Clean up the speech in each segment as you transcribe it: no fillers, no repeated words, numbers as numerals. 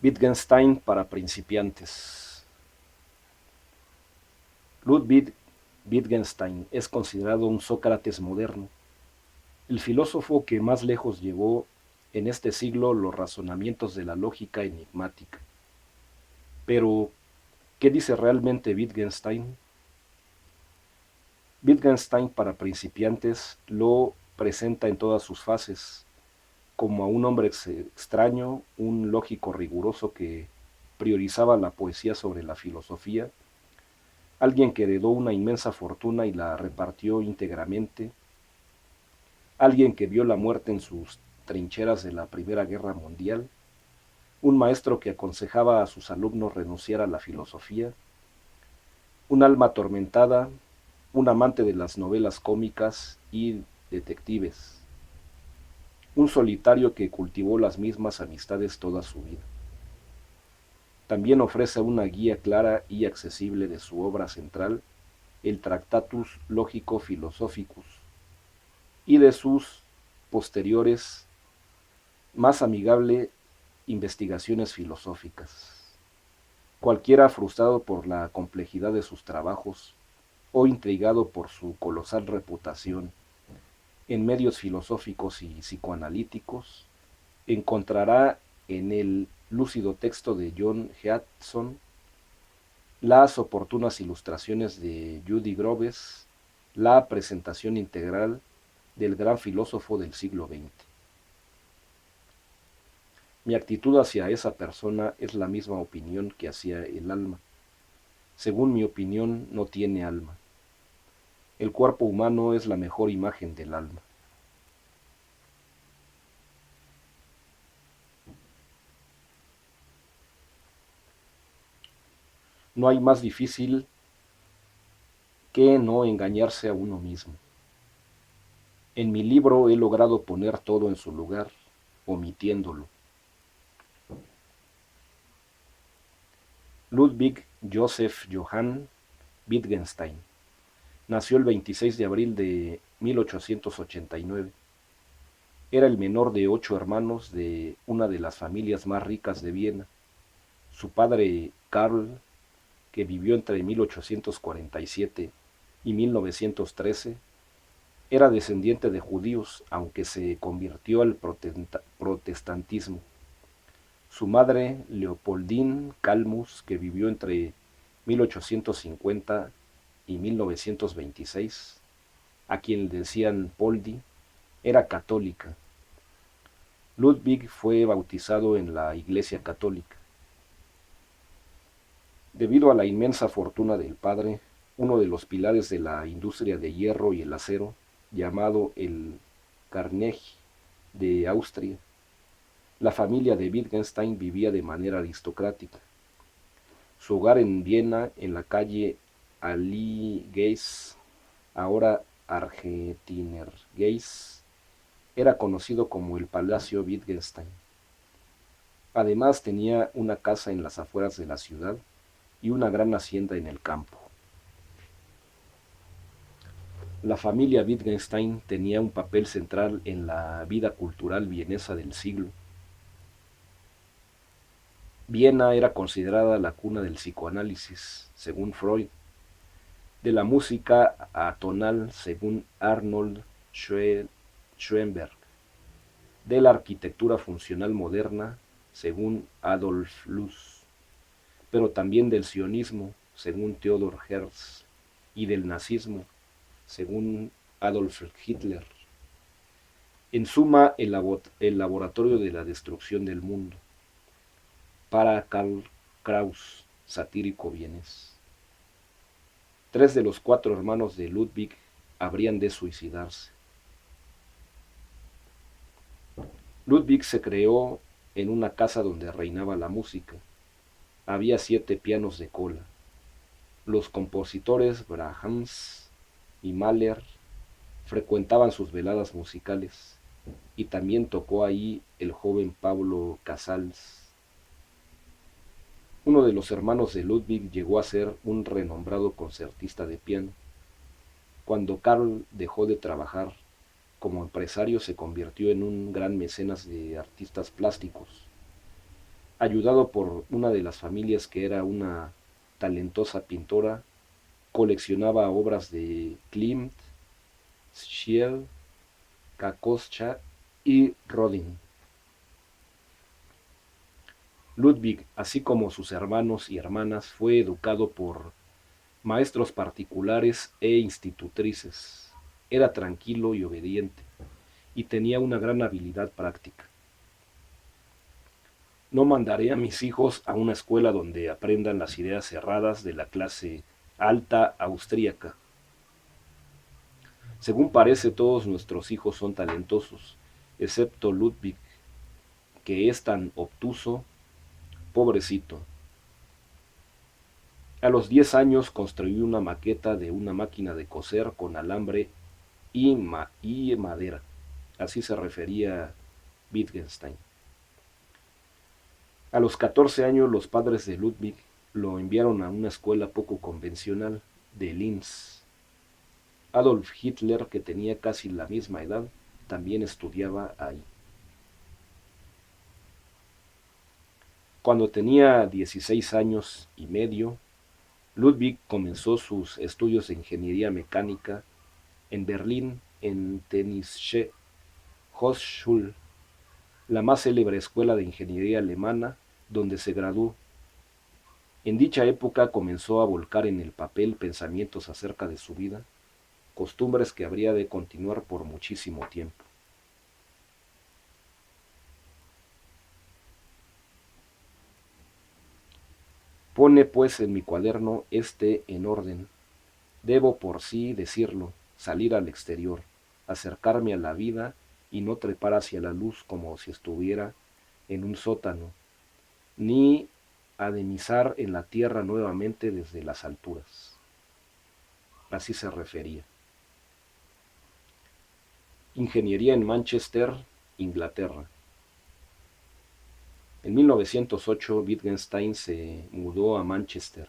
Wittgenstein para principiantes. Ludwig Wittgenstein es considerado un Sócrates moderno, el filósofo que más lejos llevó en este siglo los razonamientos de la lógica enigmática. Pero, ¿qué dice realmente Wittgenstein? Wittgenstein para principiantes lo presenta en todas sus fases, como a un hombre extraño, un lógico riguroso que priorizaba la poesía sobre la filosofía, alguien que heredó una inmensa fortuna y la repartió íntegramente, alguien que vio la muerte en sus trincheras de la Primera Guerra Mundial, un maestro que aconsejaba a sus alumnos renunciar a la filosofía, un alma atormentada, un amante de las novelas cómicas y detectives, un solitario que cultivó las mismas amistades toda su vida. También ofrece una guía clara y accesible de su obra central, el Tractatus Logico Philosophicus, y de sus posteriores, más amigable investigaciones filosóficas. Cualquiera frustrado por la complejidad de sus trabajos o intrigado por su colosal reputación en medios filosóficos y psicoanalíticos, encontrará en el lúcido texto de John Heaton las oportunas ilustraciones de Judy Groves, la presentación integral del gran filósofo del siglo XX. Mi actitud hacia esa persona es la misma opinión que hacia el alma. Según mi opinión, no tiene alma. El cuerpo humano es la mejor imagen del alma. No hay más difícil que no engañarse a uno mismo. En mi libro he logrado poner todo en su lugar, omitiéndolo. Ludwig Joseph Johann Wittgenstein nació el 26 de abril de 1889. Era el menor de 8 hermanos de una de las familias más ricas de Viena. Su padre, Karl, que vivió entre 1847 y 1913, era descendiente de judíos, aunque se convirtió al protestantismo. Su madre, Leopoldine Calmus, que vivió entre 1850 y 1926, a quien le decían Poldi, era católica. Ludwig fue bautizado en la Iglesia Católica. Debido a la inmensa fortuna del padre, uno de los pilares de la industria de hierro y el acero, llamado el Carnegie de Austria, la familia de Wittgenstein vivía de manera aristocrática. Su hogar en Viena, en la calle Allee-Gasse, ahora Argentiner-Gasse, era conocido como el Palacio Wittgenstein. Además tenía una casa en las afueras de la ciudad y una gran hacienda en el campo. La familia Wittgenstein tenía un papel central en la vida cultural vienesa del siglo. Viena era considerada la cuna del psicoanálisis, según Freud, de la música atonal, según Arnold Schoenberg, de la arquitectura funcional moderna, según Adolf Loos, pero también del sionismo, según Theodor Herzl, y del nazismo, según Adolf Hitler. En suma, el laboratorio de la destrucción del mundo, para Karl Kraus, satírico vienés. 3 de los 4 hermanos de Ludwig habrían de suicidarse. Ludwig se creó en una casa donde reinaba la música. Había 7 pianos de cola. Los compositores Brahms y Mahler frecuentaban sus veladas musicales, y también tocó ahí el joven Pablo Casals. Uno de los hermanos de Ludwig llegó a ser un renombrado concertista de piano. Cuando Karl dejó de trabajar como empresario, se convirtió en un gran mecenas de artistas plásticos. Ayudado por una de las familias que era una talentosa pintora, coleccionaba obras de Klimt, Schiele, Kokoschka y Rodin. Ludwig, así como sus hermanos y hermanas, fue educado por maestros particulares e institutrices. Era tranquilo y obediente, y tenía una gran habilidad práctica. No mandaré a mis hijos a una escuela donde aprendan las ideas cerradas de la clase alta austríaca. Según parece, todos nuestros hijos son talentosos, excepto Ludwig, que es tan obtuso, pobrecito. A los 10 años construyó una maqueta de una máquina de coser con alambre y madera. Así se refería Wittgenstein. A los 14 años los padres de Ludwig lo enviaron a una escuela poco convencional de Linz. Adolf Hitler, que tenía casi la misma edad, también estudiaba ahí. Cuando tenía 16 años y medio, Ludwig comenzó sus estudios de ingeniería mecánica en Berlín, en Technische Hochschule, la más célebre escuela de ingeniería alemana, donde se graduó. En dicha época comenzó a volcar en el papel pensamientos acerca de su vida, costumbres que habría de continuar por muchísimo tiempo. Pone pues en mi cuaderno en orden. Debo por sí decirlo, salir al exterior, acercarme a la vida y no trepar hacia la luz como si estuviera en un sótano, ni adenizar en la tierra nuevamente desde las alturas. Así se refería. Ingeniería en Manchester, Inglaterra. En 1908 Wittgenstein se mudó a Manchester,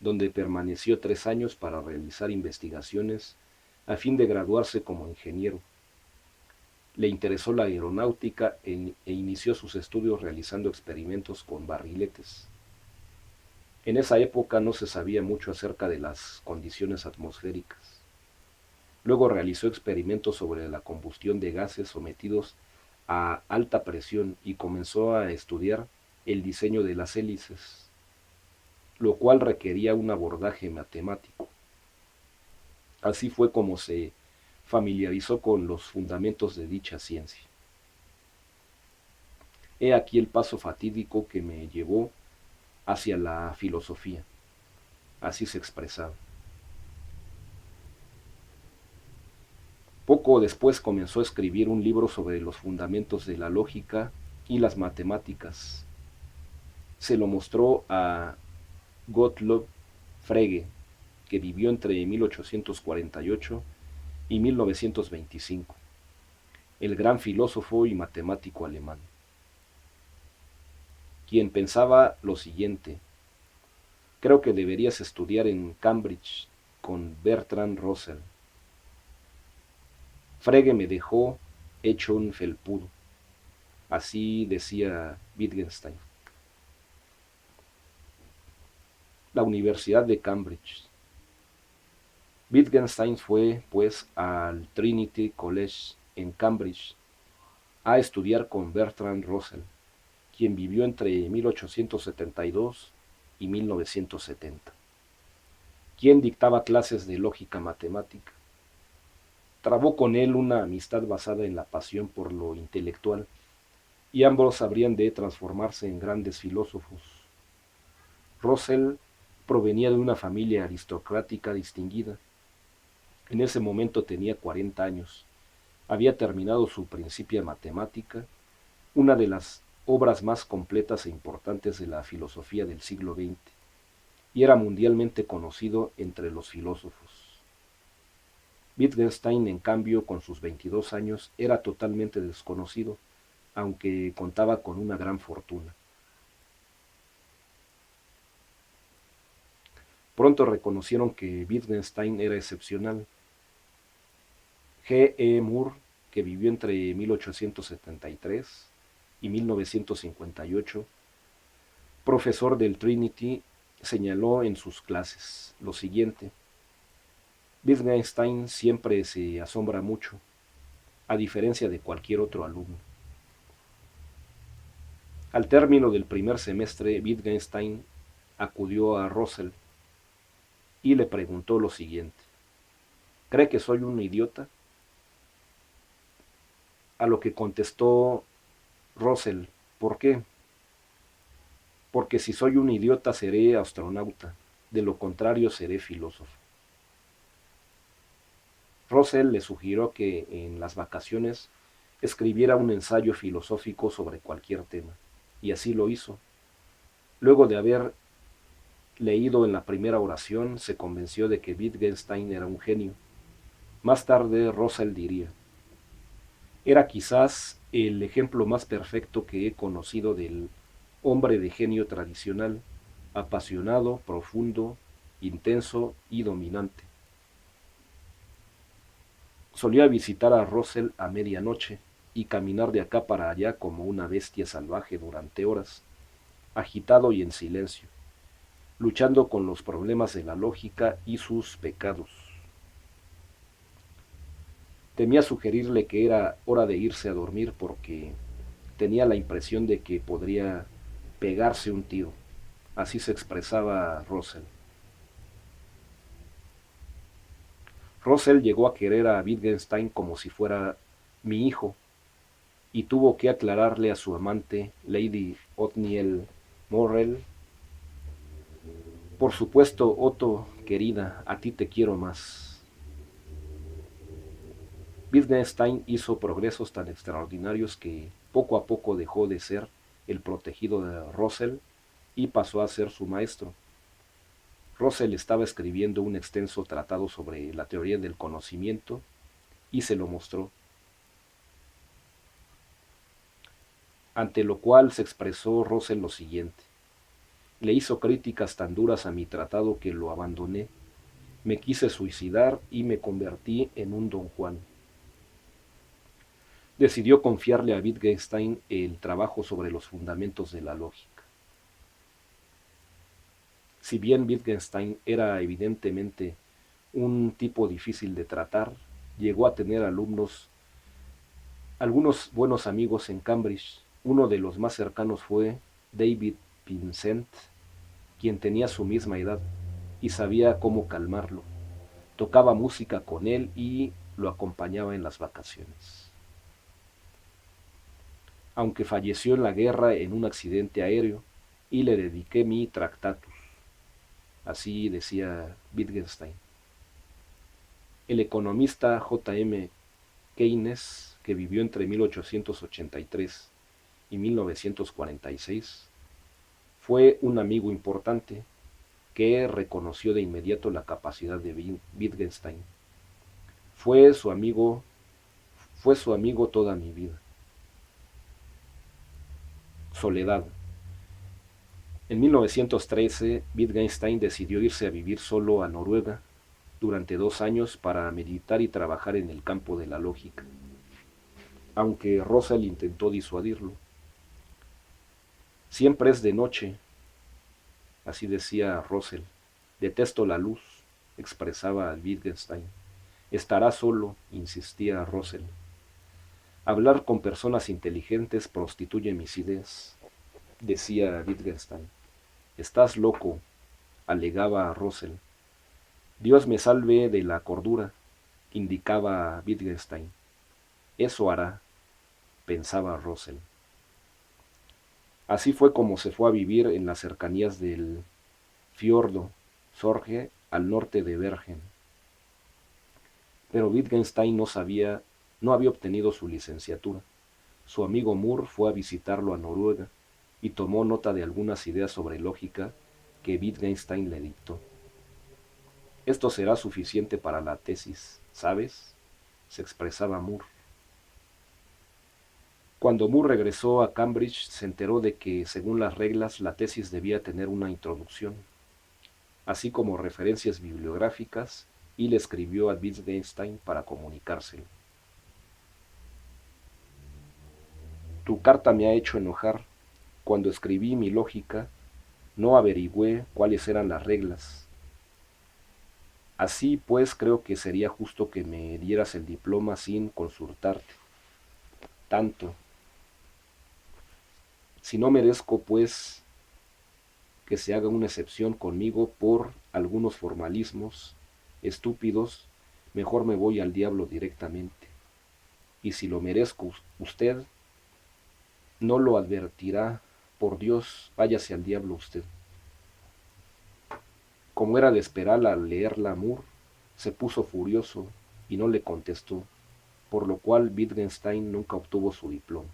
donde permaneció 3 años para realizar investigaciones a fin de graduarse como ingeniero. Le interesó la aeronáutica e inició sus estudios realizando experimentos con barriletes. En esa época no se sabía mucho acerca de las condiciones atmosféricas. Luego realizó experimentos sobre la combustión de gases sometidos a alta presión y comenzó a estudiar el diseño de las hélices, lo cual requería un abordaje matemático. Así fue como se familiarizó con los fundamentos de dicha ciencia. He aquí el paso fatídico que me llevó hacia la filosofía. Así se expresaba. Poco después comenzó a escribir un libro sobre los fundamentos de la lógica y las matemáticas. Se lo mostró a Gottlob Frege, que vivió entre 1848 y 1925, el gran filósofo y matemático alemán, quien pensaba lo siguiente: creo que deberías estudiar en Cambridge con Bertrand Russell. Frege me dejó hecho un felpudo. Así decía Wittgenstein. La Universidad de Cambridge. Wittgenstein fue, pues, al Trinity College en Cambridge a estudiar con Bertrand Russell, quien vivió entre 1872 y 1970, quien dictaba clases de lógica matemática. Trabó con él una amistad basada en la pasión por lo intelectual, y ambos habrían de transformarse en grandes filósofos. Russell provenía de una familia aristocrática distinguida. En ese momento tenía 40 años. Había terminado su Principia Matemática, una de las obras más completas e importantes de la filosofía del siglo XX, y era mundialmente conocido entre los filósofos. Wittgenstein, en cambio, con sus 22 años, era totalmente desconocido, aunque contaba con una gran fortuna. Pronto reconocieron que Wittgenstein era excepcional. G. E. Moore, que vivió entre 1873 y 1958, profesor del Trinity, señaló en sus clases lo siguiente: Wittgenstein siempre se asombra mucho, a diferencia de cualquier otro alumno. Al término del primer semestre, Wittgenstein acudió a Russell y le preguntó lo siguiente: ¿cree que soy un idiota? A lo que contestó Russell: ¿por qué? Porque si soy un idiota seré astronauta, de lo contrario seré filósofo. Russell le sugirió que en las vacaciones escribiera un ensayo filosófico sobre cualquier tema, y así lo hizo. Luego de haber leído en la primera oración, se convenció de que Wittgenstein era un genio. Más tarde, Russell diría: era quizás el ejemplo más perfecto que he conocido del hombre de genio tradicional, apasionado, profundo, intenso y dominante. Solía visitar a Russell a medianoche y caminar de acá para allá como una bestia salvaje durante horas, agitado y en silencio, luchando con los problemas de la lógica y sus pecados. Temía sugerirle que era hora de irse a dormir porque tenía la impresión de que podría pegarse un tiro. Así se expresaba Russell. Russell llegó a querer a Wittgenstein como si fuera mi hijo, y tuvo que aclararle a su amante, Lady Othniel Morrell: por supuesto, Otto, querida, a ti te quiero más. Wittgenstein hizo progresos tan extraordinarios que poco a poco dejó de ser el protegido de Russell y pasó a ser su maestro. Russell estaba escribiendo un extenso tratado sobre la teoría del conocimiento y se lo mostró, ante lo cual se expresó Russell lo siguiente: le hizo críticas tan duras a mi tratado que lo abandoné, me quise suicidar y me convertí en un don Juan. Decidió confiarle a Wittgenstein el trabajo sobre los fundamentos de la lógica. Si bien Wittgenstein era evidentemente un tipo difícil de tratar, llegó a tener algunos buenos amigos en Cambridge. Uno de los más cercanos fue David Vincent, quien tenía su misma edad y sabía cómo calmarlo. Tocaba música con él y lo acompañaba en las vacaciones. Aunque falleció en la guerra en un accidente aéreo, y le dediqué mi Tractatus. Así decía Wittgenstein. El economista J. M. Keynes, que vivió entre 1883 y 1946, fue un amigo importante que reconoció de inmediato la capacidad de Wittgenstein. Fue su amigo toda mi vida. Soledad. En 1913, Wittgenstein decidió irse a vivir solo a Noruega durante 2 años para meditar y trabajar en el campo de la lógica, aunque Russell intentó disuadirlo. Siempre es de noche, así decía Russell. Detesto la luz, expresaba Wittgenstein. Estará solo, insistía Russell. Hablar con personas inteligentes prostituye mis ideas, decía Wittgenstein. Estás loco, alegaba Russell. Dios me salve de la cordura, indicaba Wittgenstein. Eso hará, pensaba Russell. Así fue como se fue a vivir en las cercanías del fiordo Sorge, al norte de Bergen. Pero Wittgenstein no había obtenido su licenciatura. Su amigo Moore fue a visitarlo a Noruega y tomó nota de algunas ideas sobre lógica que Wittgenstein le dictó. Esto será suficiente para la tesis, ¿sabes?, se expresaba Moore. Cuando Moore regresó a Cambridge, se enteró de que, según las reglas, la tesis debía tener una introducción, así como referencias bibliográficas, y le escribió a Wittgenstein para comunicárselo. Tu carta me ha hecho enojar. Cuando escribí mi lógica, No averigüé cuáles eran las reglas. Así pues creo que sería justo que me dieras el diploma sin consultarte tanto. Si no merezco, pues, que se haga una excepción conmigo por algunos formalismos estúpidos, mejor me voy al diablo directamente. Y si lo merezco, usted no lo advertirá. Por Dios, váyase al diablo usted. Como era de esperar al leer Lamour, se puso furioso y no le contestó, por lo cual Wittgenstein nunca obtuvo su diploma.